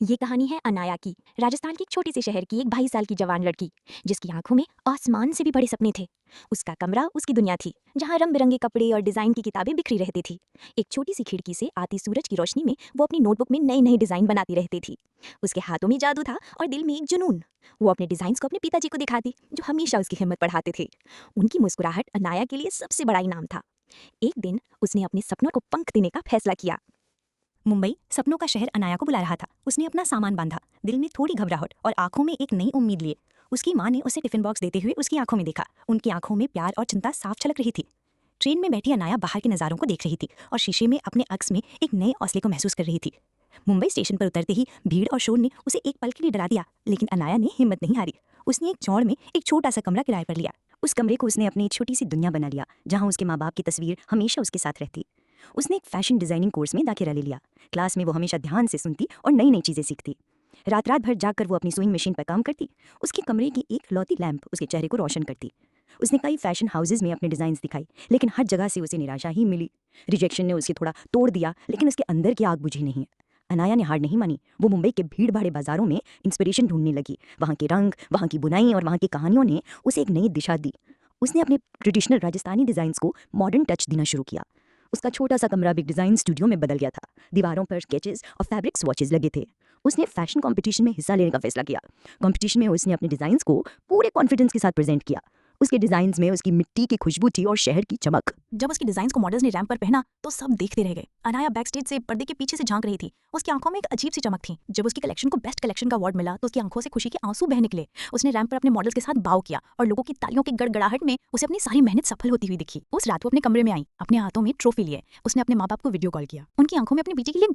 ये कहानी है अनाया की। राजस्थान के एक छोटे से शहर की एक 22 साल की जवान लड़की, जिसकी आंखों में आसमान से भी बड़े सपने थे। उसका कमरा उसकी दुनिया थी, जहाँ रंग बिरंगे कपड़े और डिजाइन की किताबें बिखरी रहती थी। एक छोटी सी खिड़की से आती सूरज की रोशनी में वो अपनी नोटबुक में नए नए डिजाइन बनाती रहती थी। उसके हाथों में जादू था और दिल में एक जुनून। वो अपने डिजाइन को अपने पिताजी को दिखाती, जो हमेशा उसकी हिम्मत बढ़ाते थे। उनकी मुस्कुराहट अनाया के लिए सबसे बड़ा इनाम था। एक दिन उसने अपने सपनों को पंख देने का फैसला किया। मुंबई सपनों का शहर अनाया को बुला रहा था। उसने अपना सामान बांधा, दिल में थोड़ी घबराहट और आंखों में एक नई उम्मीद लिए। उसकी माँ ने उसे टिफिन बॉक्स देते हुए उसकी आंखों में देखा। उनकी आंखों में प्यार और चिंता साफ झलक रही थी। ट्रेन में बैठी अनाया बाहर के नज़ारों को देख रही थी और शीशे में अपने अक्स में एक नए हौसले को महसूस कर रही थी। मुंबई स्टेशन पर उतरते ही भीड़ और शोर ने उसे एक पल के लिए डरा दिया, लेकिन अनाया ने हिम्मत नहीं हारी। उसने एक चौड़ में एक छोटा सा कमरा किराए पर लिया। उस कमरे को उसने अपनी छोटी सी दुनिया बना लिया, जहाँ उसके माँ बाप की तस्वीर हमेशा उसके साथ रहती। उसने एक फैशन डिजाइनिंग कोर्स में दाखिला ले लिया। क्लास में वो हमेशा ध्यान से सुनती और नई नई चीजें सीखती। रात रात भर जाकर वो अपनी सुइंग मशीन पर काम करती। उसके कमरे की एक लौती लैंप उसके चेहरे को रोशन करती। उसने कई फैशन हाउसेज में अपने डिजाइन दिखाई, लेकिन हर जगह से उसे निराशा ही मिली। रिजेक्शन ने उसे थोड़ा तोड़ दिया, लेकिन उसके अंदर की आग बुझी नहीं। अनाया ने हार नहीं मानी। वो मुंबई के भीड़ भाड़े बाजारों में इंस्पिरेशन ढूंढने लगी। वहाँ के रंग, वहाँ की बुनाई और वहाँ की कहानियों ने उसे एक नई दिशा दी। उसने अपने ट्रेडिशनल राजस्थानी डिजाइन को मॉडर्न टच देना शुरू किया। उसका छोटा सा कमरा बिग डिजाइन स्टूडियो में बदल गया था। दीवारों पर स्केचेस और फैब्रिक स्वॉचेस लगे थे। उसने फैशन कंपटीशन में हिस्सा लेने का फैसला किया। कंपटीशन में उसने अपने डिजाइन्स को पूरे कॉन्फिडेंस के साथ प्रेजेंट किया। उसके डिजाइन्स में उसकी मिट्टी की खुशबू थी और शहर की चमक। जब उसकी डिजाइन्स को मॉडल्स ने रैंप पर पहना तो सब देखते रह गए। अनाया बैक स्टेज से पर्दे के पीछे से झांक रही थी। उसकी आंखों में एक अजीब सी चमक थी। जब उसकी कलेक्शन को बेस्ट कलेक्शन का अवार्ड मिला तो उसकी आंखों से खुशी के आंसू बह निकले। उसने रैंप पर अपने मॉडल्स के साथ बाव किया और लोगों की तालियों की गड़गड़ाहट में उसे अपनी सारी मेहनत सफल होती हुई दिखी। उस रात वो अपने कमरे में आई, अपने हाथों में ट्रॉफी लिए। उसने अपने माँ बाप को वीडियो कॉल किया। उनकी आंखों में अपने बेटे के लिए